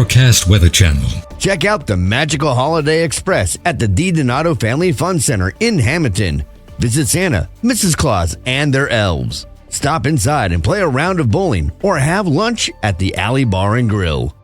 Forecast Weather Channel. Check out the Magical Holiday Express at the DiDonato Family Fun Center in Hamilton. Visit Santa, Mrs. Claus, and their elves. Stop inside and play a round of bowling or have lunch at the Alley Bar and Grill.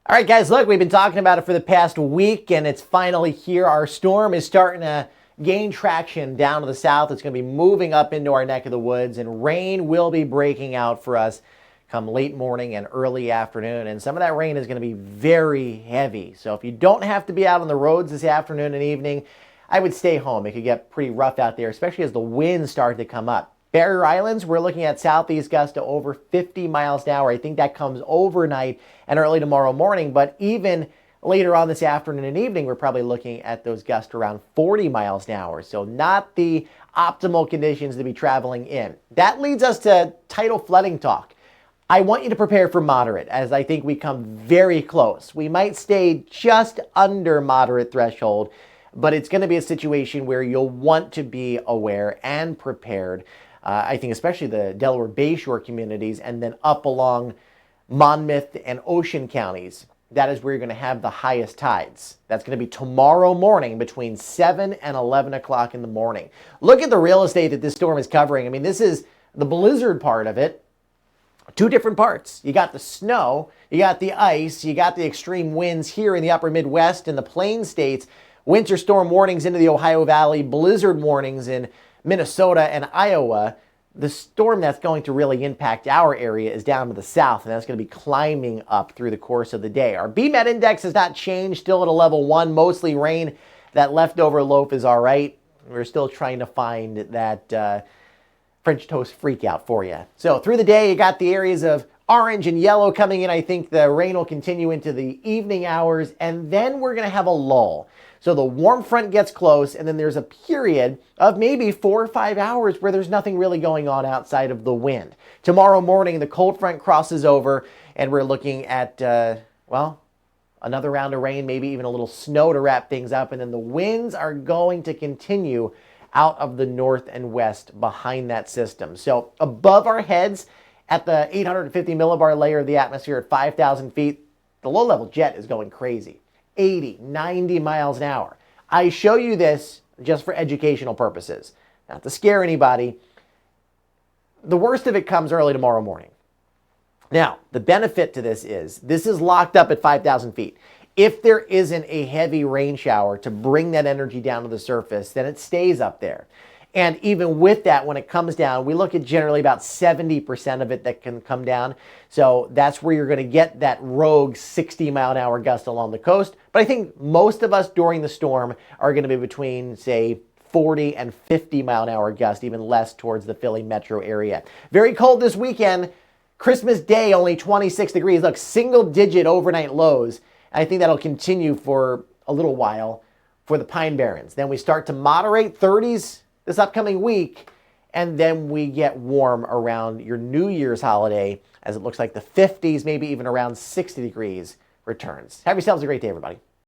All right, guys, look, we've been talking about it for the past week, and it's finally here. Our storm is starting to gain traction down to the south. It's going to be moving up into our neck of the woods, and rain will be breaking out for us come late morning and early afternoon. And some of that rain is going to be very heavy. So if you don't have to be out on the roads this afternoon and evening, I would stay home. It could get pretty rough out there, especially as the winds start to come up. Barrier Islands, we're looking at southeast gusts to over 50 miles an hour. I think that comes overnight and early tomorrow morning, but even later on this afternoon and evening, we're probably looking at those gusts around 40 miles an hour. So not the optimal conditions to be traveling in. That leads us to tidal flooding talk. I want you to prepare for moderate, as I think we come very close. We might stay just under moderate threshold, but it's going to be a situation where you'll want to be aware and prepared. I think especially the Delaware Bayshore communities and then up along Monmouth and Ocean counties. That is where you're going to have the highest tides. That's going to be tomorrow morning between 7 and 11 o'clock in the morning. Look at the real estate that this storm is covering. I mean, this is the blizzard part of it. Two different parts. You got the snow, you got the ice, you got the extreme winds here in the upper Midwest and the Plain States, winter storm warnings into the Ohio Valley, blizzard warnings in Minnesota and Iowa. The storm that's going to really impact our area is down to the south, and that's going to be climbing up through the course of the day. Our BMET index has not changed, still at a level 1, mostly rain. That leftover loaf is all right. We're still trying to find that French toast freak out for you. So through the day, you got the areas of orange and yellow coming in. I think the rain will continue into the evening hours, and then we're going to have a lull. So the warm front gets close, and then there's a period of maybe 4 or 5 hours where there's nothing really going on outside of the wind. Tomorrow morning, the cold front crosses over, and we're looking at, another round of rain, maybe even a little snow to wrap things up, and then the winds are going to continue out of the north and west behind that system. So above our heads at the 850 millibar layer of the atmosphere at 5,000 feet, the low-level jet is going crazy. 80, 90 miles an hour. I show you this just for educational purposes, not to scare anybody. The worst of it comes early tomorrow morning. Now, the benefit to this is locked up at 5,000 feet. If there isn't a heavy rain shower to bring that energy down to the surface, then it stays up there. And even with that, when it comes down, we look at generally about 70% of it that can come down. So that's where you're going to get that rogue 60 mile an hour gust along the coast. But I think most of us during the storm are going to be between, say, 40 and 50 mile an hour gust, even less towards the Philly metro area. Very cold this weekend. Christmas Day, only 26 degrees. Look, single digit overnight lows. I think that'll continue for a little while for the Pine Barrens. Then we start to moderate 30s this upcoming week, and then we get warm around your New Year's holiday as it looks like the 50s, maybe even around 60 degrees returns. Have yourselves a great day, everybody.